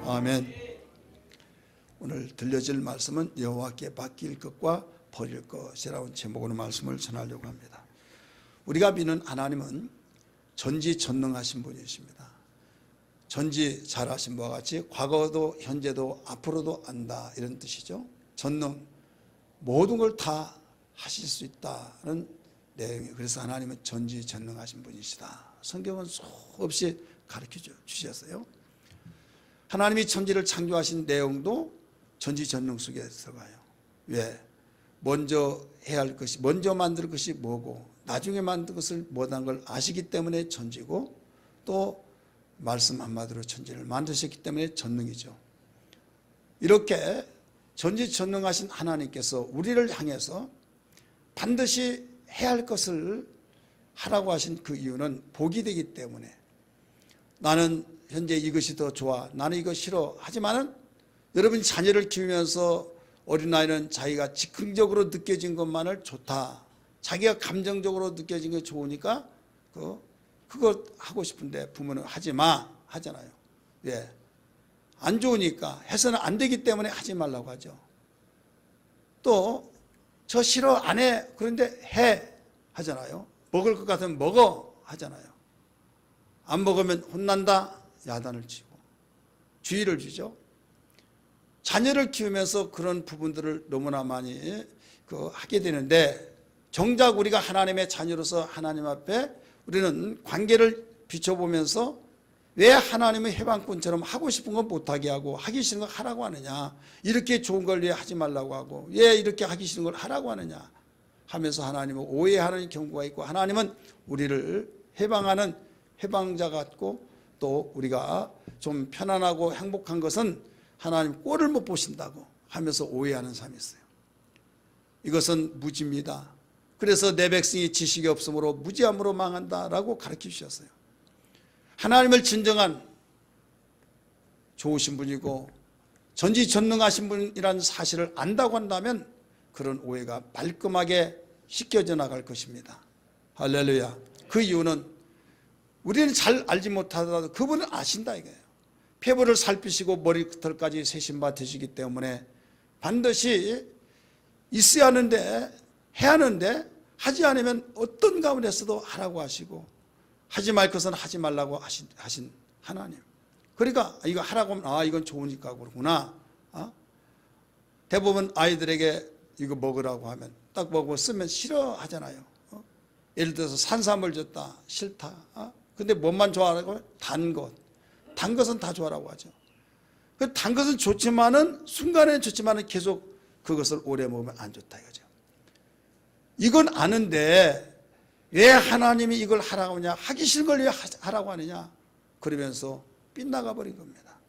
아멘. 오늘 들려질 말씀은 여호와께 맡길 것과 버릴 것이라는 제목으로 말씀을 전하려고 합니다. 우리가 믿는 하나님은 전지전능하신 분이십니다. 전지 잘하신 바와 같이 과거도 현재도 앞으로도 안다, 이런 뜻이죠. 전능, 모든 걸 다 하실 수 있다는 내용이에요. 그래서 하나님은 전지전능하신 분이시다. 성경은 수없이 가르쳐 주셨어요. 하나님이 천지를 창조하신 내용도 전지전능 속에 들어가요. 왜? 먼저 해야 할 것이, 먼저 만들 것이 뭐고 나중에 만들 것을 못한 걸 아시기 때문에 전지고, 또 말씀 한마디로 천지를 만드셨기 때문에 전능이죠. 이렇게 전지전능하신 하나님께서 우리를 향해서 반드시 해야 할 것을 하라고 하신 그 이유는 복이 되기 때문에, 나는 현재 이것이 더 좋아, 나는 이거 싫어 하지만은 여러분이 자녀를 키우면서 어린아이는 자기가 즉흥적으로 느껴진 것만을 좋다, 자기가 감정적으로 느껴진 게 좋으니까 그거 하고 싶은데 부모는 하지 마 하잖아요. 왜? 안 좋으니까, 해서는 안 되기 때문에 하지 말라고 하죠. 또 저 싫어 안 해, 그런데 해 하잖아요. 먹을 것 같으면 먹어 하잖아요. 안 먹으면 혼난다, 야단을 치고 주의를 주죠. 자녀를 키우면서 그런 부분들을 너무나 많이 하게 되는데, 정작 우리가 하나님의 자녀로서 하나님 앞에 우리는 관계를 비춰보면서 왜 하나님은 해방꾼처럼 하고 싶은 건 못하게 하고 하기 싫은 걸 하라고 하느냐, 이렇게 좋은 걸 왜 하지 말라고 하고 왜 이렇게 하기 싫은 걸 하라고 하느냐 하면서 하나님은 오해하는 경우가 있고, 하나님은 우리를 해방하는 해방자 같고, 또 우리가 좀 편안하고 행복한 것은 하나님 꼴을 못 보신다고 하면서 오해하는 사람이 있어요. 이것은 무지입니다. 그래서 내 백성이 지식이 없으므로 무지함으로 망한다라고 가르쳐 주셨어요. 하나님을 진정한 좋으신 분이고 전지전능하신 분이라는 사실을 안다고 한다면 그런 오해가 말끔하게 씻겨져 나갈 것입니다. 할렐루야. 그 이유는 우리는 잘 알지 못하더라도 그분은 아신다 이거예요. 폐부를 살피시고 머리털까지 세신바 되시기 때문에 반드시 있어야 하는데, 해야 하는데 하지 않으면 어떤 가운데서도 하라고 하시고, 하지 말 것은 하지 말라고 하신 하나님. 그러니까 이거 하라고 하면 이건 좋으니까 그러구나. 대부분 아이들에게 이거 먹으라고 하면 딱 먹고 쓰면 싫어하잖아요. 예를 들어서 산삼을 줬다, 싫다. 근데 뭐만 좋아하라고 하면 단 것. 단 것은 다 좋아라고 하죠. 그 단 것은 좋지만은, 순간에는 좋지만은 계속 그것을 오래 먹으면 안 좋다 이거죠. 이건 아는데 왜 하나님이 이걸 하라고 하냐, 하기 싫은 걸 왜 하라고 하느냐, 그러면서 빗나가 버린 겁니다.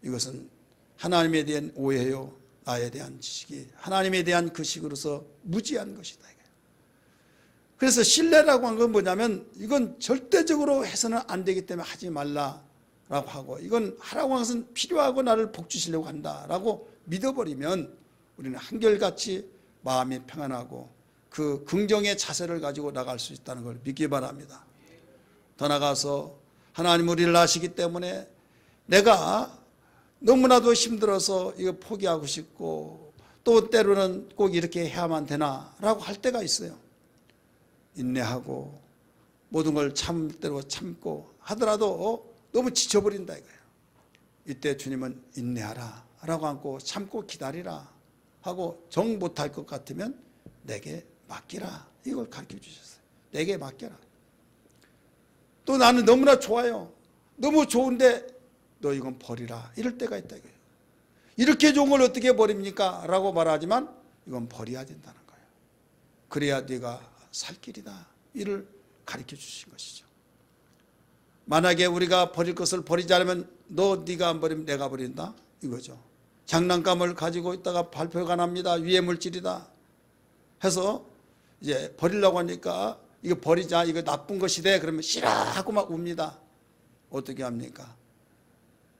이것은 하나님에 대한 오해요, 나에 대한 지식이 하나님에 대한 그 식으로서 무지한 것이다. 그래서 신뢰라고 한 건 뭐냐면, 이건 절대적으로 해서는 안 되기 때문에 하지 말라라고 하고, 이건 하라고 하는 것은 필요하고 나를 복 주시려고 한다라고 믿어버리면 우리는 한결같이 마음이 평안하고 그 긍정의 자세를 가지고 나갈 수 있다는 걸 믿기 바랍니다. 더 나아가서 하나님 우리를 아시기 때문에 내가 너무나도 힘들어서 이거 포기하고 싶고, 또 때로는 꼭 이렇게 해야만 되나라고 할 때가 있어요. 인내하고 모든 걸 참을 대로 참고 하더라도 너무 지쳐버린다 이거예요. 이때 주님은 인내하라 라고 하고 참고 기다리라 하고, 정 못할 것 같으면 내게 맡기라, 이걸 가르쳐 주셨어요. 내게 맡겨라. 또 나는 너무나 좋아요, 너무 좋은데 너 이건 버리라, 이럴 때가 있다 이거예요. 이렇게 좋은 걸 어떻게 버립니까? 라고 말하지만 이건 버려야 된다는 거예요. 그래야 네가 살 길이다, 이를 가르쳐 주신 것이죠. 만약에 우리가 버릴 것을 버리지 않으면 네가 안 버리면 내가 버린다 이거죠. 장난감을 가지고 있다가 발표가 납니다. 유해 물질이다 해서 이제 버리려고 하니까 이거 버리자, 이거 나쁜 것이 돼, 그러면 싫어 하고 막 웁니다. 어떻게 합니까?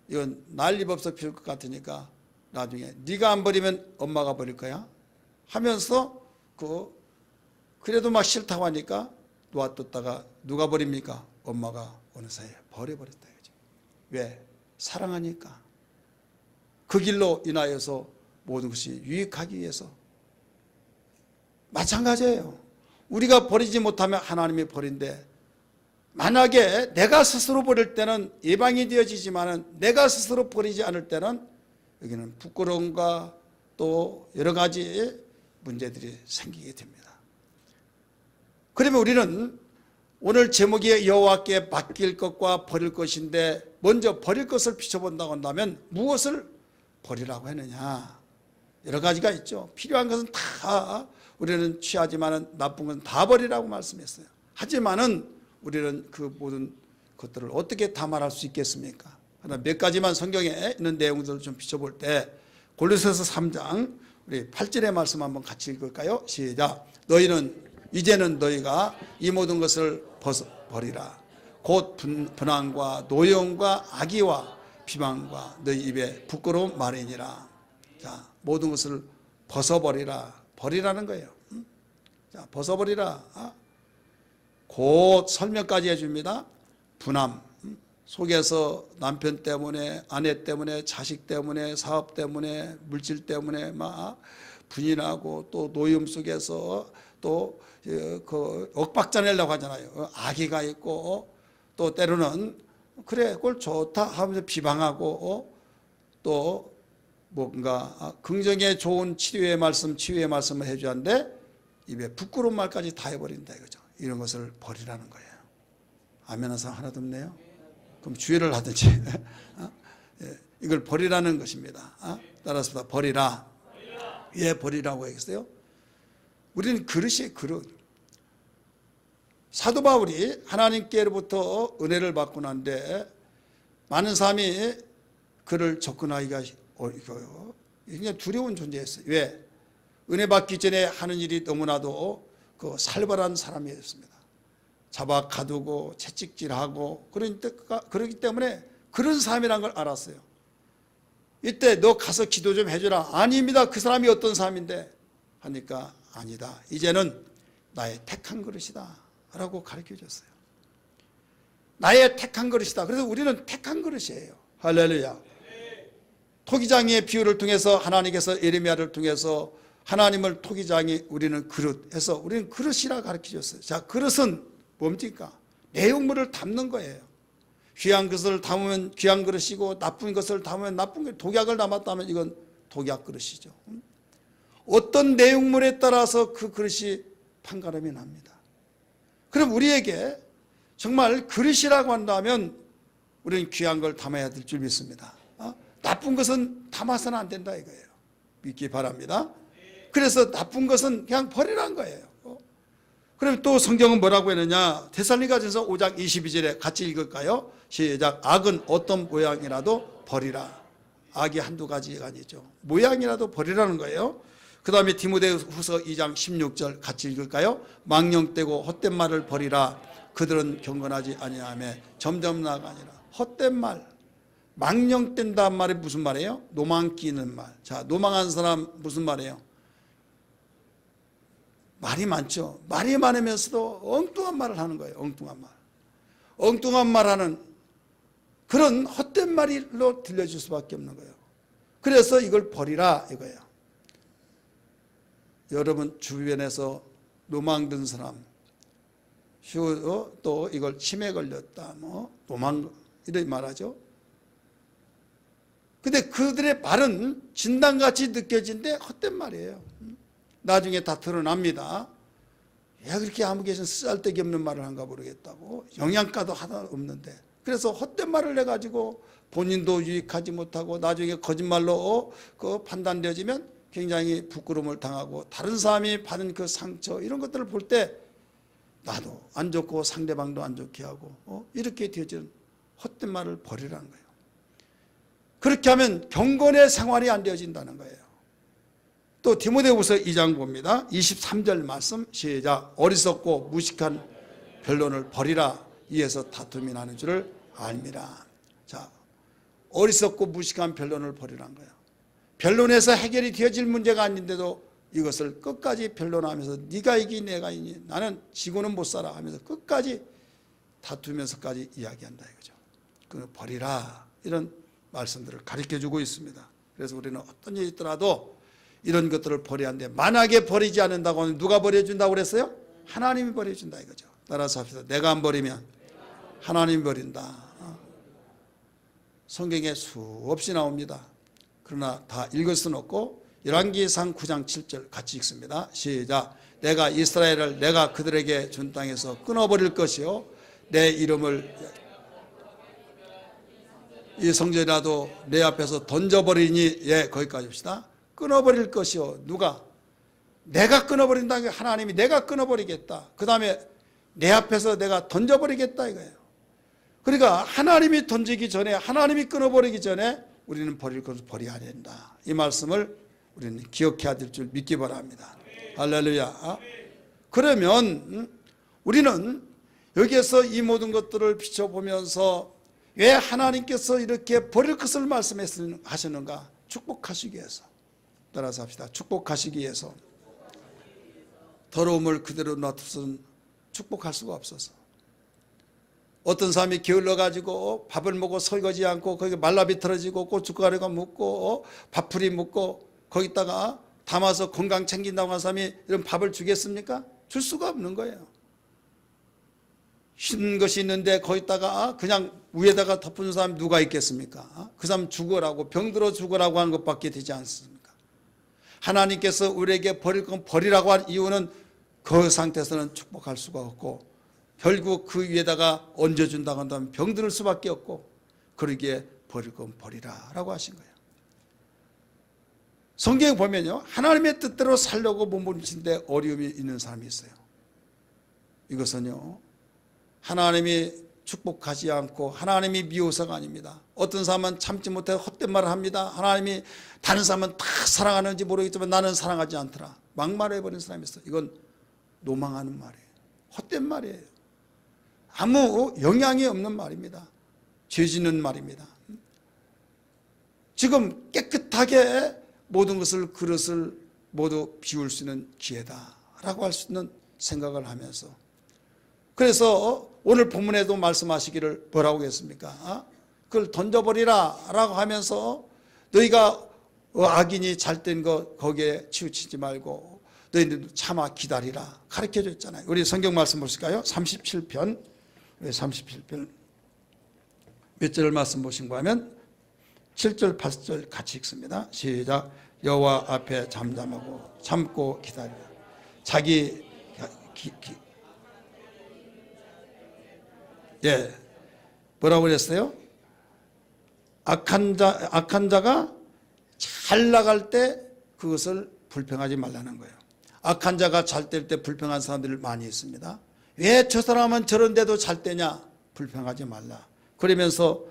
이건 난리법석 피울 것 같으니까 나중에 네가 안 버리면 엄마가 버릴 거야 하면서 그래도 막 싫다고 하니까 놓아뒀다가 누가 버립니까? 엄마가 어느 사이에 버려버렸다 이거죠. 왜? 사랑하니까. 그 길로 인하여서 모든 것이 유익하기 위해서. 마찬가지예요. 우리가 버리지 못하면 하나님이 버린데, 만약에 내가 스스로 버릴 때는 예방이 되어지지만 내가 스스로 버리지 않을 때는 여기는 부끄러움과 또 여러 가지 문제들이 생기게 됩니다. 그러면 우리는 오늘 제목이 여호와께 맡길 것과 버릴 것인데, 먼저 버릴 것을 비춰본다고 한다면 무엇을 버리라고 했느냐? 여러 가지가 있죠. 필요한 것은 다 우리는 취하지만 나쁜 것은 다 버리라고 말씀했어요. 하지만은 우리는 그 모든 것들을 어떻게 다 말할 수 있겠습니까? 하나 몇 가지만 성경에 있는 내용들을 좀 비춰볼 때, 골로새서 3장 우리 8절의 말씀 한번 같이 읽을까요? 시작. 이제는 너희가 이 모든 것을 버리라. 곧 분항과 노여움과 악의와 비방과 너희 입에 부끄러운 말이니라. 자, 모든 것을 벗어버리라. 버리라는 거예요. 자, 벗어버리라. 곧 설명까지 해줍니다. 분함, 속에서 남편 때문에, 아내 때문에, 자식 때문에, 사업 때문에, 물질 때문에 막 분이 나고, 또 노여움 속에서 또 그 억박자 내려고 하잖아요. 악의가 있고, 또 때로는 그래 그걸 좋다 하면서 비방하고, 또 뭔가 긍정에 좋은 치유의 말씀을 해줘야 하는데 입에 부끄러운 말까지 다 해버린다 이거죠. 이런 것을 버리라는 거예요. 아멘 하는 사람 하나도 없네요. 그럼 주의를 하든지 이걸 버리라는 것입니다. 따라서 버리라. 왜 버리라고 했어요? 우리는 그릇이에요. 그릇. 사도 바울이 하나님께로부터 은혜를 받고 난데 많은 사람이 그를 접근하기가 어려워요. 굉장히 두려운 존재였어요. 왜? 은혜 받기 전에 하는 일이 너무나도 그 살벌한 사람이었습니다. 잡아 가두고 채찍질하고 그러기 때문에 그런 사람이라는 걸 알았어요. 이때 너 가서 기도 좀 해줘라. 아닙니다. 그 사람이 어떤 사람인데 하니까 아니다. 이제는 나의 택한 그릇이다 라고 가르쳐줬어요. 나의 택한 그릇이다. 그래서 우리는 택한 그릇이에요. 할렐루야. 토기장의 비유를 통해서 하나님께서 예레미야를 통해서 하나님을 토기장이 우리는 그릇 해서 우리는 그릇이라 가르쳐줬어요. 자, 그릇은 뭡니까? 내용물을 담는 거예요. 귀한 것을 담으면 귀한 그릇이고 나쁜 것을 담으면 나쁜 것. 독약을 담았다면 이건 독약 그릇이죠. 어떤 내용물에 따라서 그 그릇이 판가름이 납니다. 그럼 우리에게 정말 그릇이라고 한다면 우리는 귀한 걸 담아야 될 줄 믿습니다. 나쁜 것은 담아서는 안 된다 이거예요. 믿기 바랍니다. 그래서 나쁜 것은 그냥 버리라는 거예요. 그럼 또 성경은 뭐라고 했느냐? 데살로니가전서 5장 22절에 같이 읽을까요? 시작. 악은 어떤 모양이라도 버리라. 악이 한두 가지가 아니죠. 모양이라도 버리라는 거예요. 그 다음에 디모데후서 2장 16절 같이 읽을까요? 망령되고 헛된 말을 버리라. 그들은 경건하지 아니하며 점점 나아가니라. 헛된 말, 망령된다는 말이 무슨 말이에요? 노망 끼는 말. 자, 노망한 사람 무슨 말이에요? 말이 많죠. 말이 많으면서도 엉뚱한 말을 하는 거예요. 엉뚱한 말. 엉뚱한 말하는 그런 헛된 말로 들려줄 수밖에 없는 거예요. 그래서 이걸 버리라 이거예요. 여러분 주변에서 노망든 사람, 또 이걸 치매 걸렸다, 노망 이렇게 말하죠. 근데 그들의 말은 진단같이 느껴지는데 헛된 말이에요. 나중에 다 드러납니다. 왜 그렇게 아무개선 쓰잘데기 없는 말을 한가 모르겠다고. 영양가도 하나 없는데. 그래서 헛된 말을 해가지고 본인도 유익하지 못하고 나중에 거짓말로 그 판단되어지면 굉장히 부끄러움을 당하고 다른 사람이 받은 그 상처 이런 것들을 볼 때 나도 안 좋고 상대방도 안 좋게 하고 이렇게 되어지는 헛된 말을 버리라는 거예요. 그렇게 하면 경건의 생활이 안 되어진다는 거예요. 또 디모데후서 2장 봅니다. 23절 말씀 시작. 어리석고 무식한 변론을 버리라. 이에서 다툼이 나는 줄을 알미라. 자, 어리석고 무식한 변론을 버리라는 거예요. 변론에서 해결이 되어질 문제가 아닌데도 이것을 끝까지 변론하면서 네가 이기 내가 이기 나는 지고는 못 살아 하면서 끝까지 다투면서까지 이야기한다 이거죠. 그 버리라 이런 말씀들을 가르쳐주고 있습니다. 그래서 우리는 어떤 일이 있더라도 이런 것들을 버려야 하는데, 만약에 버리지 않는다고 하면 누가 버려준다고 그랬어요? 하나님이 버려준다 이거죠. 따라서 합시다. 내가 안 버리면 하나님이 버린다. 성경에 수없이 나옵니다. 그러나 다 읽을 수는 없고 열왕기상 9장 7절 같이 읽습니다. 시작. 내가 이스라엘을 내가 그들에게 준 땅에서 끊어버릴 것이요 내 이름을 이 성전이라도 내 앞에서 던져버리니, 예, 거기까지 합시다. 끊어버릴 것이요. 누가? 내가 끊어버린다는 게 하나님이 내가 끊어버리겠다. 그 다음에 내 앞에서 내가 던져버리겠다 이거예요. 그러니까 하나님이 던지기 전에, 하나님이 끊어버리기 전에 우리는 버릴 것을 버려야 된다. 이 말씀을 우리는 기억해야 될 줄 믿기 바랍니다. 할렐루야. 그러면 우리는 여기에서 이 모든 것들을 비춰보면서 왜 하나님께서 이렇게 버릴 것을 말씀하시는가? 축복하시기 위해서. 따라서 합시다. 축복하시기 위해서. 더러움을 그대로 놔두서는 축복할 수가 없어서. 어떤 사람이 게을러 가지고 밥을 먹고 설거지 않고 거기 말라비틀어지고 고춧가루가 묻고 밥풀이 묻고 거기다가 담아서 건강 챙긴다고 하는 사람이 이런 밥을 주겠습니까? 줄 수가 없는 거예요. 흰 것이 있는데 거기다가 그냥 위에다가 덮은 사람 누가 있겠습니까? 그 사람 죽으라고, 병들어 죽으라고 하는 것밖에 되지 않습니까? 하나님께서 우리에게 버릴 건 버리라고 한 이유는 그 상태에서는 축복할 수가 없고 결국 그 위에다가 얹어준다고 한다면 병들 수밖에 없고, 그러기에 버릴 건 버리라 라고 하신 거예요. 성경에 보면요, 하나님의 뜻대로 살려고 몸부림치는데 어려움이 있는 사람이 있어요. 이것은요, 하나님이 축복하지 않고 하나님이 미워서가 아닙니다. 어떤 사람은 참지 못해 헛된 말을 합니다. 하나님이 다른 사람은 다 사랑하는지 모르겠지만 나는 사랑하지 않더라, 막말해버린 사람이 있어요. 이건 노망하는 말이에요. 헛된 말이에요. 아무 영향이 없는 말입니다. 죄 짓는 말입니다. 지금 깨끗하게 모든 것을, 그릇을 모두 비울 수 있는 기회다라고 할 수 있는 생각을 하면서, 그래서 오늘 본문에도 말씀하시기를 뭐라고 했습니까? 그걸 던져버리라 라고 하면서 너희가 악인이 잘된 거 거기에 치우치지 말고 너희들 참아 기다리라 가르쳐 줬잖아요. 우리 성경 말씀 보실까요? 37편 37편 몇 절 말씀 보신가 하면 7절 8절 같이 읽습니다. 시작. 여호와 앞에 잠잠하고 참고 기다리라. 자기 예, 뭐라고 그랬어요? 악한 자가 잘 나갈 때 그것을 불평하지 말라는 거예요. 악한 자가 잘 될 때 불평한 사람들이 많이 있습니다. 왜 저 사람은 저런데도 잘 되냐? 불평하지 말라. 그러면서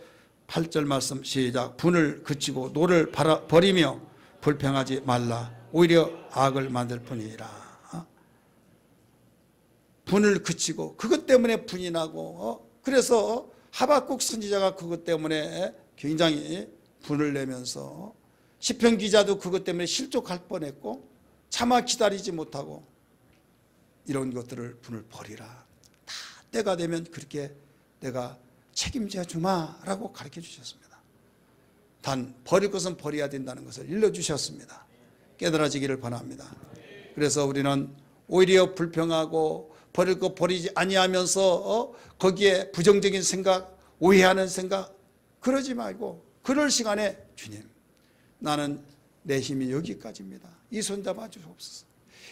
8절 말씀 시작. 분을 그치고 노를 버리며 불평하지 말라. 오히려 악을 만들 뿐이라. 분을 그치고 그것 때문에 분이 나고, 그래서 하박국 선지자가 그것 때문에 굉장히 분을 내면서 시편 기자도 그것 때문에 실족할 뻔했고 차마 기다리지 못하고 이런 것들을 분을 버리라. 다 때가 되면 그렇게 내가 책임져 주마라고 가르쳐 주셨습니다. 단 버릴 것은 버려야 된다는 것을 일러주셨습니다. 깨달아지기를 바랍니다. 그래서 우리는 오히려 불평하고 버릴 거 버리지 아니하면서 거기에 부정적인 생각, 오해하는 생각 그러지 말고, 그럴 시간에 주님, 나는 내 힘이 여기까지입니다. 이 손 잡아 주옵소서.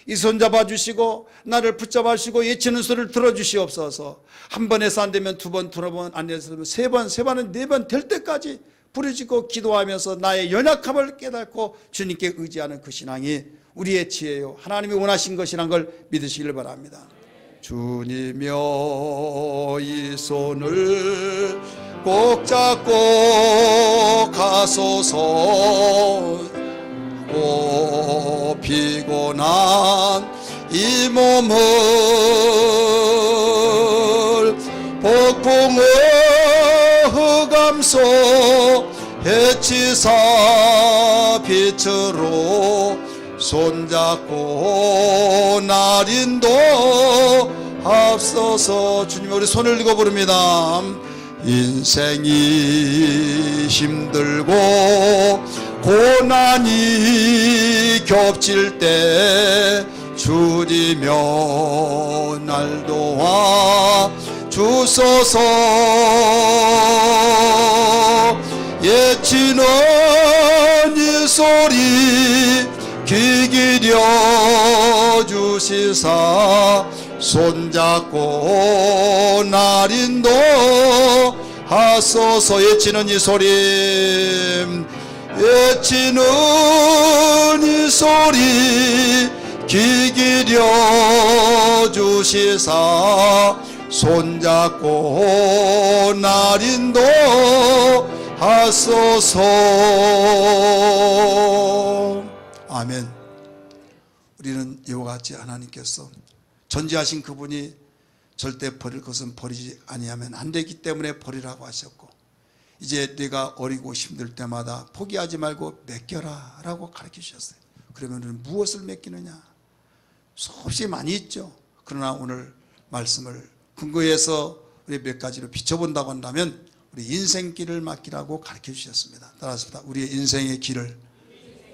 이 손 잡아 주시고 나를 붙잡아 주시고 예치는 소리를 들어주시옵소서. 한 번 해서 안 되면 두 번, 두 번 안 돼서 세 번은 네 번 될 때까지 부르짖고 기도하면서 나의 연약함을 깨닫고 주님께 의지하는 그 신앙이 우리의 지혜요 하나님이 원하신 것이란 걸 믿으시길 바랍니다. 주님여 이 손을 꼭 잡고 가소서. 오 피곤한 이 몸을 폭풍의 흑암 속 해치사 빛으로 손잡고 날 인도하옵소서. 주님 우리 손을 들고 부릅니다. 인생이 힘들고 고난이 겹칠 때 주님여 날 도와 주소서. 예치는 이 소리 귀 기려 주시사 손잡고 날 인도하소서. 예치는 이 소리, 예치는 이 소리 귀 기려 주시사 손잡고 날 인도하소서. 아멘. 우리는 이와 같이 하나님께서 전지하신 그분이 절대 버릴 것은 버리지 아니하면 안 되기 때문에 버리라고 하셨고, 이제 네가 어리고 힘들 때마다 포기하지 말고 맡겨라 라고 가르쳐 주셨어요. 그러면 무엇을 맡기느냐? 수없이 많이 있죠. 그러나 오늘 말씀을 근거해서 우리 몇 가지로 비춰본다고 한다면 우리 인생길을 맡기라고 가르쳐 주셨습니다. 따라서 우리의 인생의 길을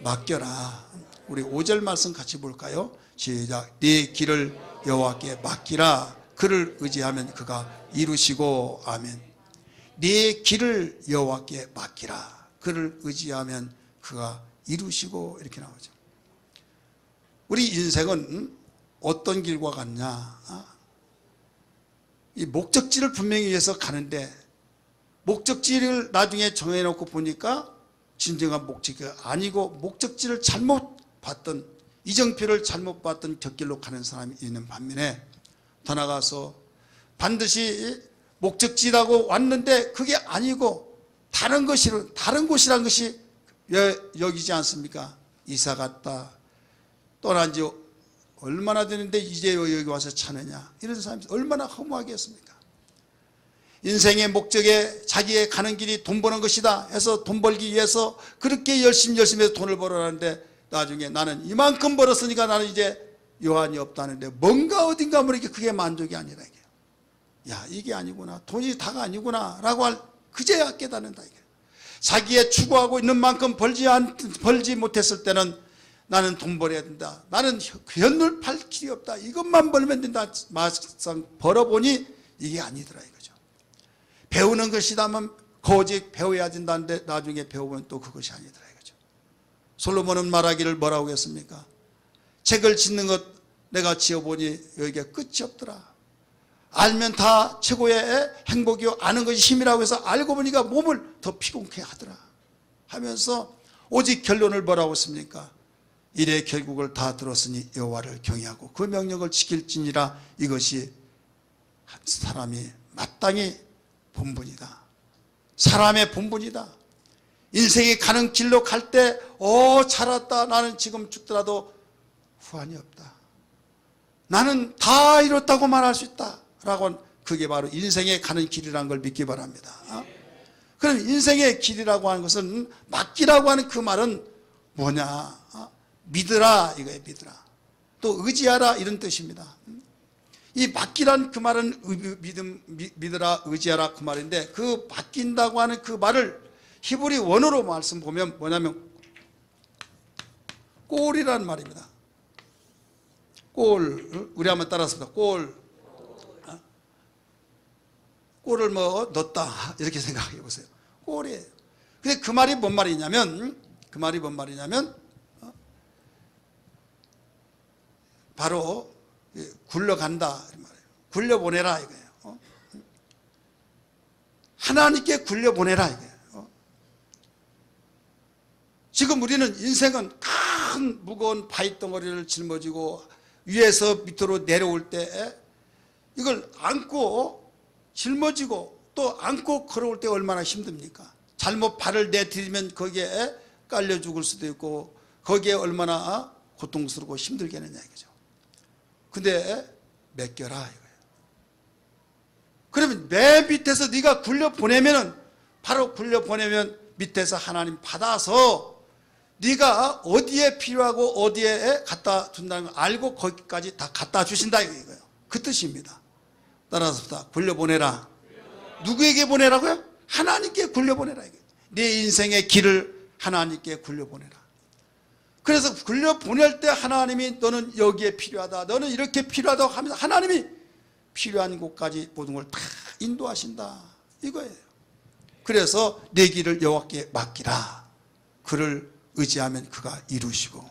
맡겨라. 우리 5절 말씀 같이 볼까요? 시작. 네 길을 여호와께 맡기라. 그를 의지하면 그가 이루시고. 아멘. 네 길을 여호와께 맡기라. 그를 의지하면 그가 이루시고. 이렇게 나오죠. 우리 인생은 어떤 길과 같냐? 이 목적지를 분명히 위해서 가는데 목적지를 나중에 정해놓고 보니까 진정한 목적지가 아니고 목적지를 잘못 봤던, 이정표를 잘못 봤던 곁길로 가는 사람이 있는 반면에, 더 나가서 반드시 목적지라고 왔는데 그게 아니고 다른 곳이란 것이 여기지 않습니까? 이사 갔다 떠난 지 얼마나 되는데 이제 여기 와서 찾느냐, 이런 사람이 얼마나 허무하겠습니까? 인생의 목적에 자기의 가는 길이 돈 버는 것이다 해서 돈 벌기 위해서 그렇게 열심히 해서 돈을 벌어라는데 나중에 나는 이만큼 벌었으니까 나는 이제 요한이 없다는데 뭔가 어딘가 모르게 그게 만족이 아니라 이게, 야 이게 아니구나, 돈이 다가 아니구나 라고 그제야 깨닫는다 이게. 자기의 추구하고 있는 만큼 벌지 못했을 때는 나는 돈 벌어야 된다, 나는 현물 팔 길이 없다, 이것만 벌면 된다. 막상 벌어보니 이게 아니더라 이거죠. 배우는 것이다면 오직 배워야 된다는데 나중에 배우면 또 그것이 아니더라 이거죠. 솔로몬은 말하기를 뭐라고 했습니까? 책을 짓는 것 내가 지어보니 여기에 끝이 없더라. 알면 다 최고의 행복이요 아는 것이 힘이라고 해서 알고 보니까 몸을 더 피곤케 하더라 하면서 오직 결론을 뭐라고 했습니까? 일의 결국을 다 들었으니 여호와를 경외하고 그 명령을 지킬지니라. 이것이 사람이 마땅히 본분이다. 사람의 본분이다. 인생이 가는 길로 갈 때 잘았다, 나는 지금 죽더라도 후환이 없다, 나는 다 이뤘다고 말할 수 있다 라고, 그게 바로 인생의 가는 길이라는 걸 믿기 바랍니다. 그럼 인생의 길이라고 하는 것은, 맡기라고 하는 그 말은 뭐냐? 믿으라 이거예요. 믿으라, 또 의지하라 이런 뜻입니다. 이 맡기란 그 말은 믿으라 의지하라 그 말인데, 그 맡긴다고 하는 그 말을 히브리 원어로 말씀 보면 뭐냐면 꼴이란 말입니다. 꼴, 우리 한번 따라서 꼴을 뭐 넣었다 이렇게 생각해 보세요. 꼴이에요. 근데 그 말이 뭔 말이냐면 바로 굴러간다 이 말이에요. 굴려보내라 이거예요. 하나님께 굴려보내라 이거예요. 지금 우리는 인생은 큰 무거운 바위덩어리를 짊어지고 위에서 밑으로 내려올 때 이걸 안고 짊어지고 또 안고 걸어올 때 얼마나 힘듭니까? 잘못 발을 내디디면 거기에 깔려 죽을 수도 있고 거기에 얼마나 고통스럽고 힘들겠느냐 이거죠. 근데 맡겨라 이거예요. 그러면 내 밑에서 네가 굴려보내면은, 바로 굴려보내면 밑에서 하나님 받아서 네가 어디에 필요하고 어디에 갖다 둔다는 걸 알고 거기까지 다 갖다 주신다 이거예요. 그 뜻입니다. 따라서 굴려보내라. 누구에게 보내라고요? 하나님께 굴려보내라 이거예요. 네 인생의 길을 하나님께 굴려보내라. 그래서 굴려보낼 때 하나님이 너는 여기에 필요하다, 너는 이렇게 필요하다고 하면서 하나님이 필요한 곳까지 모든 걸 다 인도하신다 이거예요. 그래서 내 길을 여호와께 맡기라. 그를 의지하면 그가 이루시고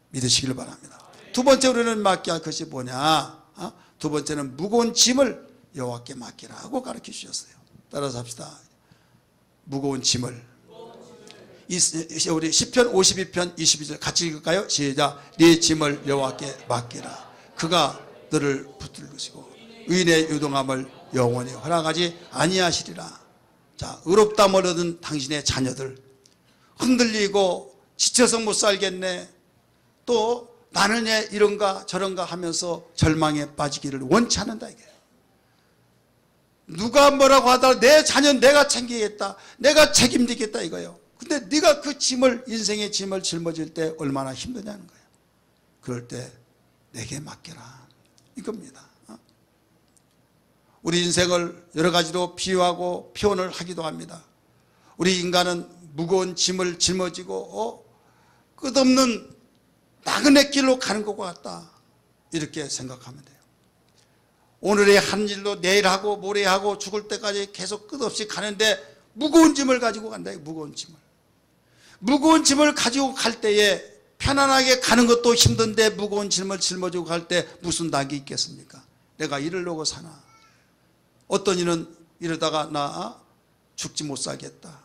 믿으시길 바랍니다. 두 번째 우리는 맡겨야 할 것이 뭐냐? 두 번째는 무거운 짐을 여호와께 맡기라고 가르쳐 주셨어요. 따라서 합시다. 무거운 짐을. 우리 시편 52편 22절 같이 읽을까요? 시작. 네 짐을 여호와께 맡기라. 그가 너를 붙들으시고 의인의 유동함을 영원히 허락하지 아니하시리라. 자, 의롭다함을 얻은 당신의 자녀들 흔들리고 지쳐서 못 살겠네, 또 나는 왜 이런가 저런가 하면서 절망에 빠지기를 원치 않는다 이게. 누가 뭐라고 하더라도 내 자녀는 내가 챙기겠다, 내가 책임지겠다 이거예요. 근데 네가 그 짐을, 인생의 짐을 짊어질 때 얼마나 힘드냐는 거예요. 그럴 때 내게 맡겨라 이겁니다. 우리 인생을 여러 가지로 비유하고 표현을 하기도 합니다. 우리 인간은 무거운 짐을 짊어지고 끝없는 나그네 길로 가는 것 같다 이렇게 생각하면 돼요. 오늘의 한 일도 내일 하고 모레 하고 죽을 때까지 계속 끝없이 가는데 무거운 짐을 가지고 간다. 무거운 짐을 가지고 갈 때에 편안하게 가는 것도 힘든데 무거운 짐을 짊어지고 갈 때 무슨 낙이 있겠습니까? 내가 이러려고 사나? 어떤 이는 이러다가 나 죽지 못 살겠다,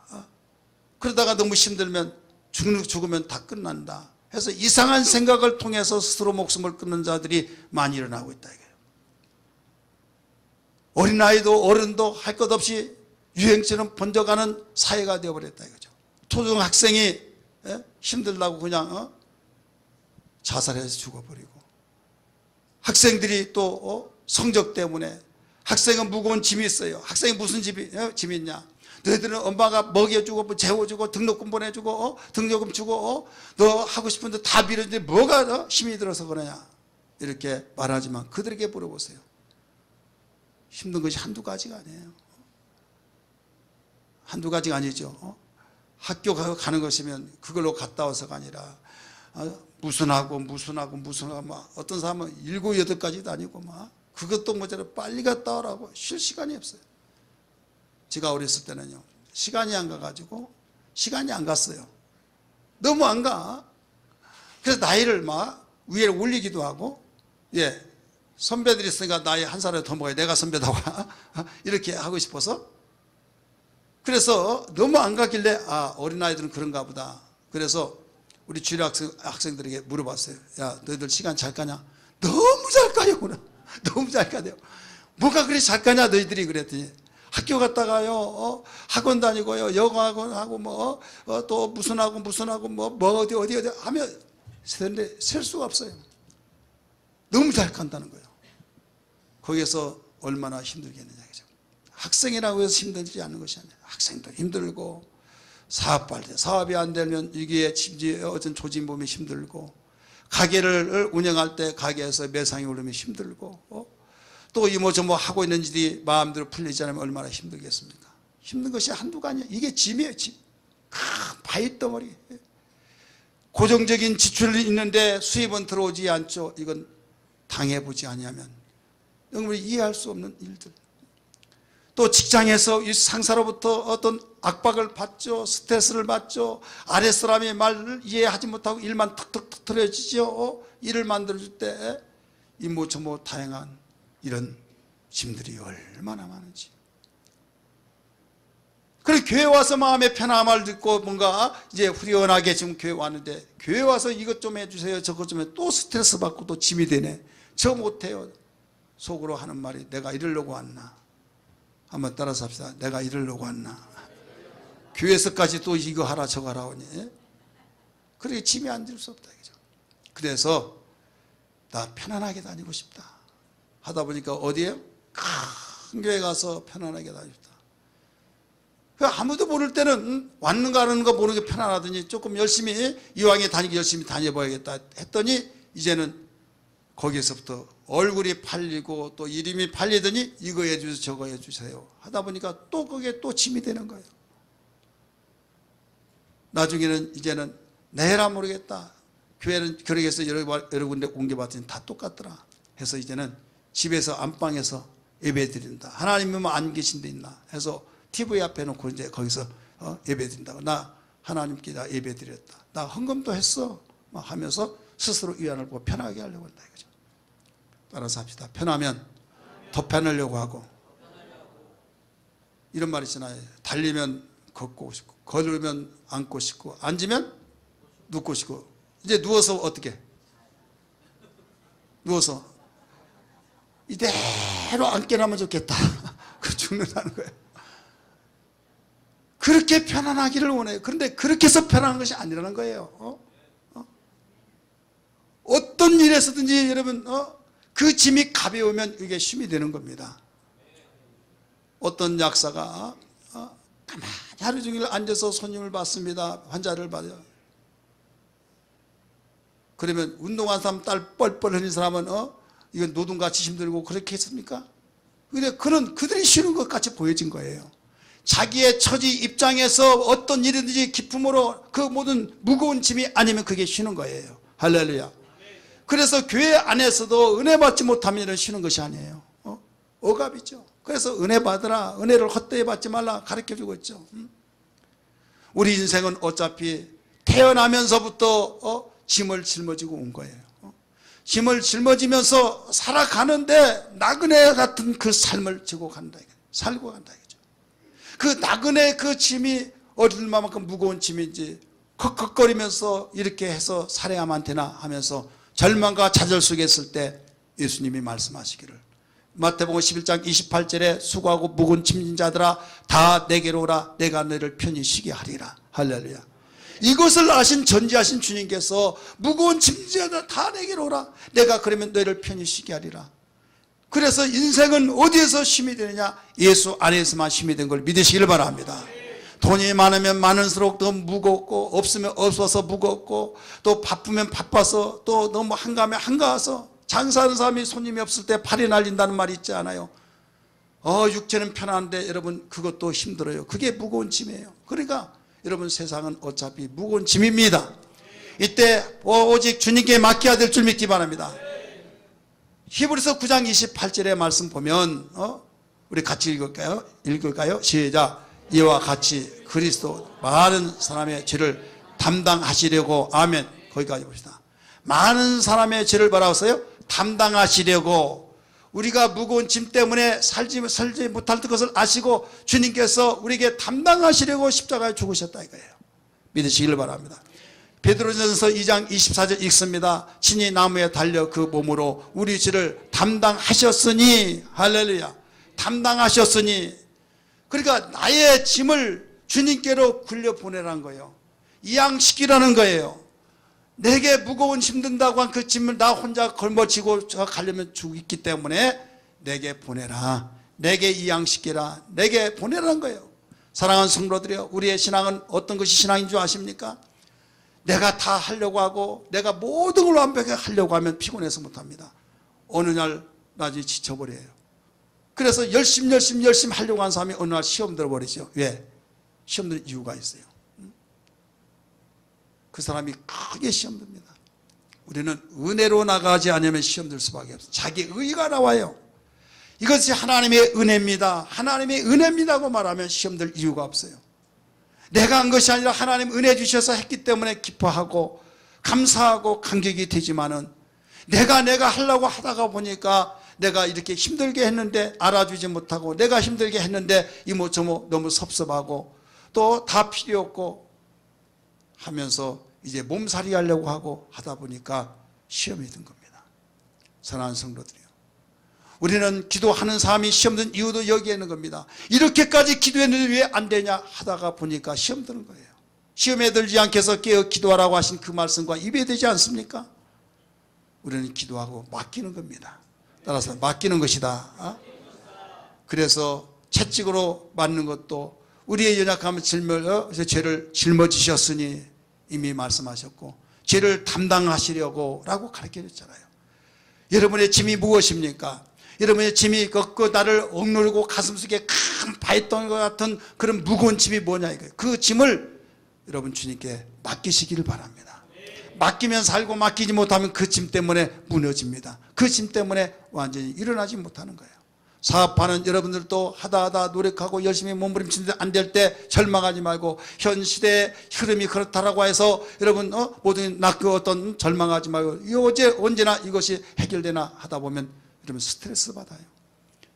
그러다가 너무 힘들면 죽으면 다 끝난다 해서 이상한 생각을 통해서 스스로 목숨을 끊는 자들이 많이 일어나고 있다 이거예요. 어린아이도 어른도 할 것 없이 유행처럼 번져가는 사회가 되어버렸다 이거죠. 초등학생이 힘들다고 그냥 자살해서 죽어버리고, 학생들이 또 성적 때문에, 학생은 무거운 짐이 있어요. 학생이 무슨 짐이 있냐? 너희들은 엄마가 먹여주고 재워주고 등록금 보내주고 등록금 주고 너 하고 싶은데 다 빌어주는데 뭐가 힘이 들어서 그러냐 이렇게 말하지만 그들에게 물어보세요. 힘든 것이 한두 가지가 아니에요. 한두 가지가 아니죠. 학교 가는 것이면 그걸로 갔다 와서가 아니라 무슨 하고 막 어떤 사람은 7, 8가지 다니고 막 그것도 모자라 빨리 갔다 오라고 쉴 시간이 없어요. 제가 어렸을 때는요, 시간이 안 가가지고 시간이 안 갔어요. 너무 안 가. 그래서 나이를 막 위에 올리기도 하고, 선배들이 있으니까 나이 한 살을 더 먹어야 내가 선배다고 이렇게 하고 싶어서, 그래서 너무 안 가길래 어린아이들은 그런가 보다. 그래서 우리 주일 학생들에게 물어봤어요. 야, 너희들 시간 잘 가냐? 너무 잘 가요. 너무 잘 가요. 뭐가 그리 잘 가냐 너희들이 그랬더니, 학교 갔다가요 학원 다니고요 영어학원 하고 또 무슨 하고 어디 하면 셀 수가 없어요. 너무 잘 간다는 거예요. 거기에서 얼마나 힘들겠느냐 그죠. 학생이라고 해서 힘들지 않는 것이 아니에요. 학생도 힘들고, 사업할 때 사업이 안 되면 이게 어떤 조짐 보면 힘들고, 가게를 운영할 때 가게에서 매상이 오르면 힘들고, 또 이모저모 하고 있는 일이 마음대로 풀리지 않으면 얼마나 힘들겠습니까? 힘든 것이 한두가 아니야. 이게 짐이에요, 짐. 큰 바위덩어리. 고정적인 지출이 있는데 수입은 들어오지 않죠. 이건 당해보지 아니하면 여러분이 이해할 수 없는 일들. 또 직장에서 이 상사로부터 어떤 압박을 받죠. 스트레스를 받죠. 아랫사람의 말을 이해하지 못하고 일만 툭툭툭 틀어지죠. 일을 만들어줄 때 이모저모 다양한 이런 짐들이 얼마나 많은지. 그래 교회 와서 마음의 편함을 듣고 뭔가 이제 후련하게 지금 교회 왔는데, 교회 와서 이것 좀 해주세요 저것 좀 해, 또 스트레스 받고 또 짐이 되네. 저 못해요. 속으로 하는 말이 내가 이러려고 왔나? 한번 따라서 합시다. 내가 이러려고 왔나? 교회에서까지 또 이거 하라 저거 하라 하니 그렇게 짐이 안 들 수 없다 이거죠. 그래서 나 편안하게 다니고 싶다 하다 보니까 어디에? 큰 교회 가서 편안하게 다닙니다. 아무도 모를 때는 왔는가 안 왔는가 모르는 게 편안하더니 조금 열심히 이왕에 다니기 열심히 다녀봐야겠다 했더니 이제는 거기에서부터 얼굴이 팔리고 또 이름이 팔리더니 이거 해주세요 저거 해주세요 하다 보니까 또 그게 또 짐이 되는 거예요. 나중에는 이제는 내라 모르겠다. 교회는 그러겠어 여러 군데 옮겨봤더니 다 똑같더라. 해서 이제는 집에서 안방에서 예배 드린다. 하나님이 뭐 안 계신 데 있나 해서 TV 앞에 놓고 이제 거기서 예배 드린다고. 나 하나님께 나 예배 드렸다. 나 헌금도 했어. 막 하면서 스스로 위안을 보고 편하게 하려고 한다 이거죠. 따라서 합시다. 편하면 더 편하려고 하고. 이런 말 있잖아요. 달리면 걷고 싶고, 걸으면 앉고 싶고, 앉으면 눕고 싶고. 이제 누워서 어떻게? 누워서 이대로 앉게 나면 좋겠다. 그 죽는다는 거예요. 그렇게 편안하기를 원해요. 그런데 그렇게 해서 편안한 것이 아니라는 거예요. 어떤 일에서든지 여러분 그 짐이 가벼우면 이게 쉼이 되는 겁니다. 어떤 약사가 가만히 하루 종일 앉아서 손님을 받습니다. 환자를 받아요. 그러면 운동한 사람 딸 뻘뻘 흘린 사람은 이건 노동같이 힘들고 그렇게 했습니까? 근데 그들이 쉬는 것 같이 보여진 거예요. 자기의 처지 입장에서 어떤 일이든지 기쁨으로 그 모든 무거운 짐이 아니면 그게 쉬는 거예요. 할렐루야. 그래서 교회 안에서도 은혜 받지 못하면 쉬는 것이 아니에요. 억압이죠. 그래서 은혜 받으라, 은혜를 헛되이 받지 말라 가르쳐주고 있죠. 우리 인생은 어차피 태어나면서부터 짐을 짊어지고 온 거예요. 짐을 짊어지면서 살아가는데 나그네 같은 그 삶을 지고 간다. 살고 간다 이거죠. 그 나그네 그 짐이 얼마만큼 무거운 짐인지 컥컥거리면서 이렇게 해서 살아야만 되나 하면서 절망과 좌절 속에 있을 때 예수님이 말씀하시기를 마태복음 11장 28절에 수고하고 무거운 짐진 자들아 다 내게로 오라 내가 너희를 편히 쉬게 하리라. 할렐루야. 이것을 아신 전지하신 주님께서 무거운 짐진 자들아 다 내게로 오라 내가 그러면 너희를 편히 쉬게 하리라. 그래서 인생은 어디에서 쉼이 되느냐? 예수 안에서만 쉼이 된 걸 믿으시기를 바랍니다. 돈이 많으면 많을수록 더 무겁고 없으면 없어서 무겁고 또 바쁘면 바빠서 또 너무 한가하면 한가해서 장사하는 사람이 손님이 없을 때 팔이 날린다는 말이 있지 않아요? 육체는 편한데 여러분 그것도 힘들어요. 그게 무거운 짐이에요. 그러니까 여러분 세상은 어차피 무거운 짐입니다. 이때 오직 주님께 맡겨야 될 줄 믿기 바랍니다. 히브리서 9장 28절의 말씀 보면 우리 같이 읽을까요? 시작. 이와 같이 그리스도 많은 사람의 죄를 담당하시려고 아멘. 거기까지 봅시다. 많은 사람의 죄를 바라보세요. 담당하시려고 우리가 무거운 짐 때문에 살지 못할 것을 아시고 주님께서 우리에게 담당하시려고 십자가에 죽으셨다 이거예요. 믿으시기를 바랍니다. 베드로전서 2장 24절 읽습니다. 친히 나무에 달려 그 몸으로 우리 죄를 담당하셨으니 할렐루야. 담당하셨으니 그러니까 나의 짐을 주님께로 굴려보내라는 거예요. 이양시키라는 거예요. 내게 무거운 힘든다고 한 그 짐을 나 혼자 걸머지고 가려면 죽기 때문에 내게 보내라. 내게 이양시키라. 내게 보내라는 거예요. 사랑하는 성도들이요, 우리의 신앙은 어떤 것이 신앙인 줄 아십니까? 내가 다 하려고 하고 내가 모든 걸 완벽하게 하려고 하면 피곤해서 못합니다. 어느 날 나중에 지쳐버려요. 그래서 열심히 하려고 하는 사람이 어느 날 시험 들어버리죠. 왜? 시험 들 이유가 있어요. 그 사람이 크게 시험 듭니다. 우리는 은혜로 나가지 않으면 시험 들 수밖에 없어요. 자기 의가 나와요. 이것이 하나님의 은혜입니다. 하나님의 은혜입니다고 말하면 시험 들 이유가 없어요. 내가 한 것이 아니라 하나님 은혜 주셔서 했기 때문에 기뻐하고 감사하고 감격이 되지만은 내가 하려고 하다가 보니까 내가 이렇게 힘들게 했는데 알아주지 못하고 내가 힘들게 했는데 이모저모 너무 섭섭하고 또 다 필요 없고 하면서 이제 몸살이 하려고 하고 하다 보니까 시험이 든 겁니다. 사랑하는 성도들이요, 우리는 기도하는 사람이 시험 든 이유도 여기에 있는 겁니다. 이렇게까지 기도했는데 왜 안 되냐 하다가 보니까 시험 드는 거예요. 시험에 들지 않게 해서 깨어 기도하라고 하신 그 말씀과 입에되지 않습니까? 우리는 기도하고 맡기는 겁니다. 따라서 맡기는 것이다. 그래서 채찍으로 맞는 것도 우리의 연약함을 죄를 짊어지셨으니 이미 말씀하셨고 죄를 담당하시려고 라고 가르쳐줬잖아요. 여러분의 짐이 무엇입니까? 여러분의 짐이 그 나를 억누르고 가슴속에 큰 바위덩이 같은 그런 무거운 짐이 뭐냐 이거예요. 그 짐을 여러분 주님께 맡기시기를 바랍니다. 맡기면 살고 맡기지 못하면 그 짐 때문에 무너집니다. 그 짐 때문에 완전히 일어나지 못하는 거예요. 사업하는 여러분들도 하다 노력하고 열심히 몸부림치는데 안 될 때 절망하지 말고, 현 시대의 흐름이 그렇다라고 해서 여러분 모든 그 어떤 절망하지 말고, 언제나 이것이 해결되나 하다 보면 여러분 스트레스 받아요.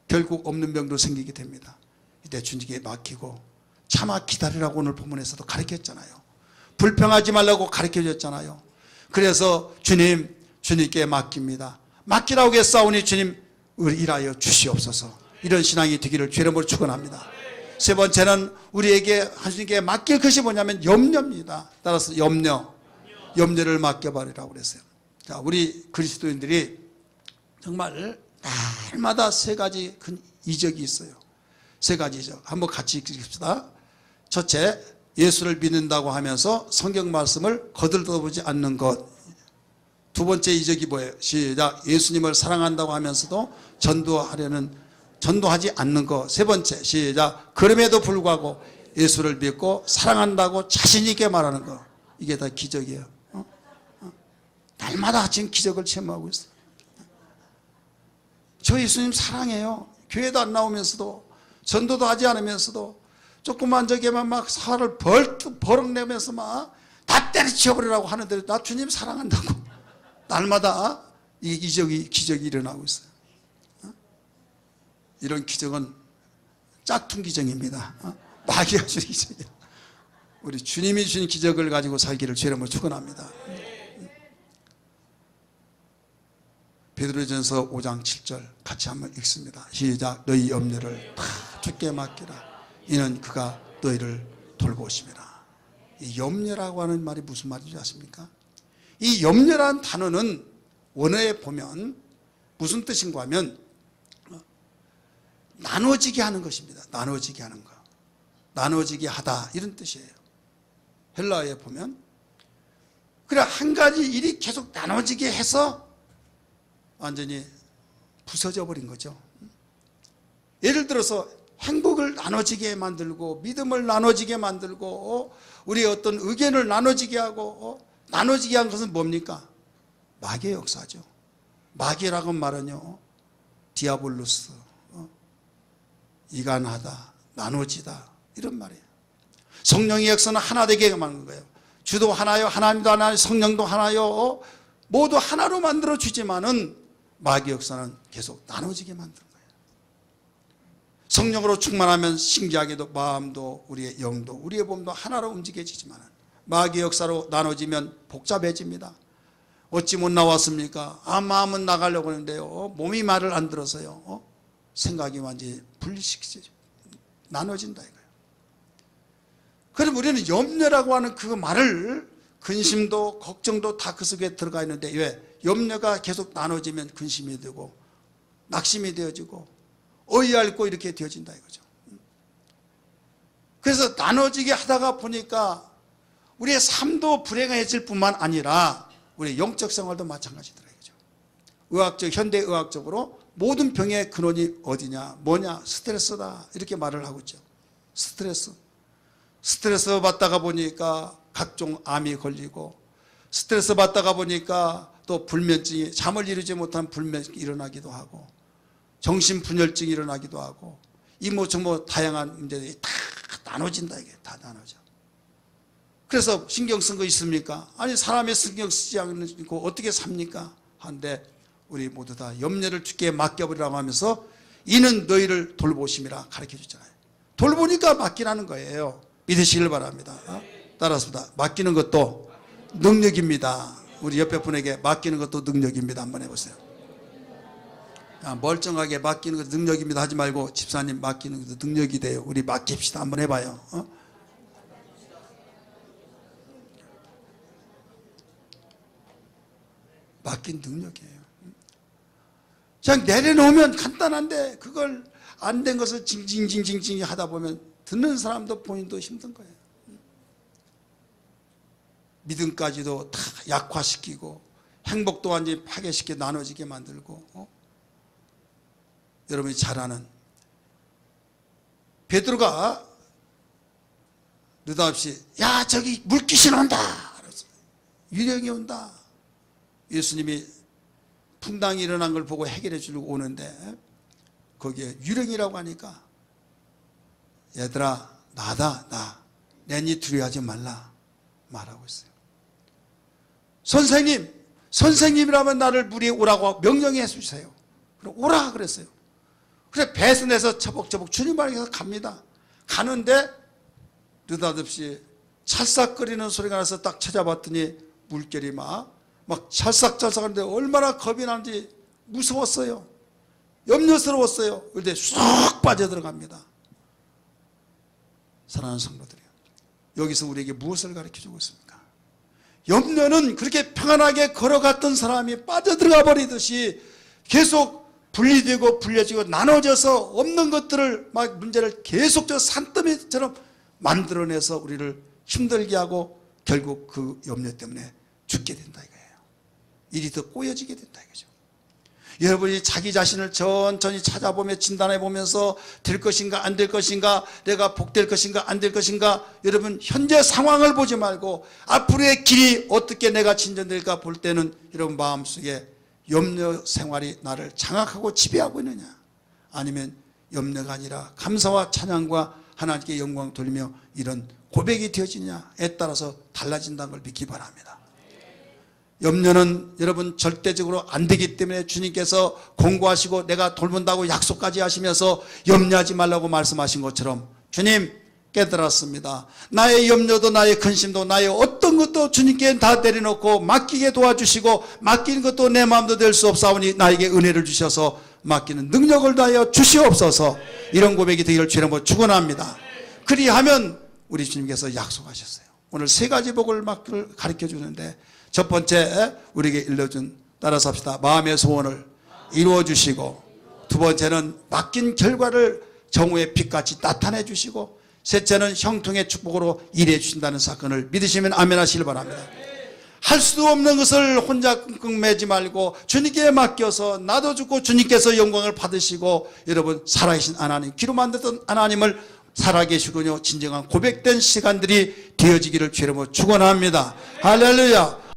결국 없는 병도 생기게 됩니다. 이때 주님께 맡기고 참아 기다리라고 오늘 본문에서도 가르쳤잖아요. 불평하지 말라고 가르쳐줬잖아요. 그래서 주님께 맡깁니다. 맡기라고 했사오니 주님 일하여 주시옵소서. 이런 신앙이 되기를 주의 이름으로 축원합니다. 세 번째는 우리에게 하나님께 맡길 것이 뭐냐면 염려입니다. 따라서 염려를 맡겨버리라고 그랬어요. 자, 우리 그리스도인들이 정말 날마다 세 가지 큰 이적이 있어요. 세 가지 이적 한번 같이 읽읍시다. 첫째, 예수를 믿는다고 하면서 성경 말씀을 거들떠보지 않는 것. 두 번째 이적이 뭐예요? 시작. 예수님을 사랑한다고 하면서도 전도하지 않는 것. 세 번째, 시작. 그럼에도 불구하고 예수를 믿고 사랑한다고 자신 있게 말하는 것. 이게 다 기적이에요. 날마다 지금 기적을 체험하고 있어요. 저 예수님 사랑해요. 교회도 안 나오면서도, 전도도 하지 않으면서도, 조그만 저기만 막 살을 버럭 내면서 막 다 때려치워버리라고 하는데 나 주님 사랑한다고 날마다 이 기적이 일어나고 있어요. 이런 기적은 짝퉁 기적입니다. 마귀가 주는 기적이에요. 우리 주님이 주신 기적을 가지고 살기를 주의 이름으로 축원합니다. 베드로전서 5장 7절 같이 한번 읽습니다. 시작. 너희 염려를 다 주께 맡기라. 이는 그가 너희를 돌보심이라. 이 염려라고 하는 말이 무슨 말인지 아십니까? 이 염려라는 단어는 원어에 보면 무슨 뜻인가 하면 나눠지게 하는 것입니다. 나눠지게 하는 거. 나눠지게 하다 이런 뜻이에요. 헬라어에 보면 그래 한 가지 일이 계속 나눠지게 해서 완전히 부서져 버린 거죠. 예를 들어서 행복을 나눠지게 만들고 믿음을 나눠지게 만들고 우리의 어떤 의견을 나눠지게 하고 나눠지게 한 것은 뭡니까? 마귀의 역사죠. 마귀라고 말은요 디아볼로스, 이간하다, 나눠지다 이런 말이에요. 성령의 역사는 하나 되게 만든 거예요. 주도 하나요, 하나님도 하나요, 성령도 하나요, 모두 하나로 만들어 주지만은 마귀 역사는 계속 나눠지게 만드는 거예요. 성령으로 충만하면 신기하게도 마음도 우리의 영도 우리의 몸도 하나로 움직여지지만 마귀 역사로 나눠지면 복잡해집니다. 어찌 못 나왔습니까? 마음은 나가려고 하는데요 몸이 말을 안 들어서요 생각이 완전히 분리시키죠. 나눠진다 이거예요. 그럼 우리는 염려라고 하는 그 말을 근심도 걱정도 다 그 속에 들어가 있는데 왜? 염려가 계속 나눠지면 근심이 되고 낙심이 되어지고 어이없고 이렇게 되어진다 이거죠. 그래서 나눠지게 하다가 보니까 우리의 삶도 불행해질 뿐만 아니라 우리의 영적 생활도 마찬가지더라 이거죠. 현대의학적으로 모든 병의 근원이 어디냐 뭐냐 스트레스다 이렇게 말을 하고 있죠. 스트레스 받다가 보니까 각종 암이 걸리고 스트레스 받다가 보니까 또 불면증이 잠을 이루지 못한 불면증이 일어나기도 하고 정신분열증이 일어나기도 하고 이모저모 다양한 문제들이 다 나눠진다 이게 다 나눠져. 그래서 신경 쓴 거 있습니까? 아니 사람의 신경 쓰지 않고 어떻게 삽니까? 한데 우리 모두 다 염려를 주께 맡겨버리라고 하면서 이는 너희를 돌보심이라 가르쳐줬잖아요. 돌보니까 맡기라는 거예요. 믿으시길 바랍니다. 따라서다 맡기는 것도 능력입니다. 우리 옆에 분에게 맡기는 것도 능력입니다. 한번 해보세요. 멀쩡하게 맡기는 것도 능력입니다 하지 말고 집사님 맡기는 것도 능력이 돼요. 우리 맡깁시다. 한번 해봐요. 맡긴 능력이에요. 그냥 내려놓으면 간단한데 그걸 안 된 것을 징징징징 하다 보면 듣는 사람도 본인도 힘든 거예요. 믿음까지도 다 약화시키고 행복도 완전히 파괴시켜 나눠지게 만들고 여러분이 잘 아는 베드로가 느닷없이 야 저기 물귀신 온다. 유령이 온다. 예수님이 풍랑이 일어난 걸 보고 해결해 주려고 오는데 거기에 유령이라고 하니까 얘들아 나다 나 내니 두려워하지 말라 말하고 있어요. 선생님이라면 나를 물이 오라고 명령해 주세요. 그럼 오라 그랬어요. 그래 배에서 내서 처벅처벅 주님 앞에서 갑니다. 가는데 느닷없이 찰싹거리는 소리가 나서 딱 찾아봤더니 물결이 막 찰싹찰싹하는데 얼마나 겁이 나는지 무서웠어요. 염려스러웠어요. 그런데 쑥 빠져들어갑니다. 사랑하는 성도들이요, 여기서 우리에게 무엇을 가르쳐주고 있습니까? 염려는 그렇게 평안하게 걸어갔던 사람이 빠져들어가 버리듯이 계속 분리되고 불려지고 나눠져서 없는 것들을 막 문제를 계속적으로 산더미처럼 만들어내서 우리를 힘들게 하고 결국 그 염려 때문에 죽게 된다 이거예요. 일이 더 꼬여지게 된다 이거죠. 여러분이 자기 자신을 천천히 찾아보며 진단해 보면서 될 것인가 안 될 것인가, 내가 복될 것인가 안 될 것인가, 여러분 현재 상황을 보지 말고 앞으로의 길이 어떻게 내가 진전될까 볼 때는 여러분 마음속에 염려 생활이 나를 장악하고 지배하고 있느냐, 아니면 염려가 아니라 감사와 찬양과 하나님께 영광 돌리며 이런 고백이 되어지냐에 따라서 달라진다는 걸 믿기 바랍니다. 염려는 여러분 절대적으로 안 되기 때문에 주님께서 공고하시고 내가 돌본다고 약속까지 하시면서 염려하지 말라고 말씀하신 것처럼 주님 깨달았습니다. 나의 염려도 나의 근심도 나의 어떤 것도 주님께 다 내려놓고 맡기게 도와주시고 맡기는 것도 내 마음도 될 수 없사오니 나에게 은혜를 주셔서 맡기는 능력을 다하여 주시옵소서. 이런 고백이 되기를 주님으로 축원합니다. 그리하면 우리 주님께서 약속하셨어요. 오늘 세 가지 복을 가르쳐 주는데 첫 번째 우리에게 일러준, 따라서 합시다. 마음의 소원을 이루어 주시고, 두 번째는 맡긴 결과를 정오의 빛같이 나타내 주시고, 셋째는 형통의 축복으로 일해 주신다는 사건을 믿으시면 아멘 하시길 바랍니다. 할 수 없는 것을 혼자 끙끙 매지 말고 주님께 맡겨서 나도 죽고 주님께서 영광을 받으시고, 여러분 살아계신 하나님, 기로 만들었던 하나님을 살아계시군요 진정한 고백된 시간들이 되어지기를 주님으로 축원합니다. 할렐루야.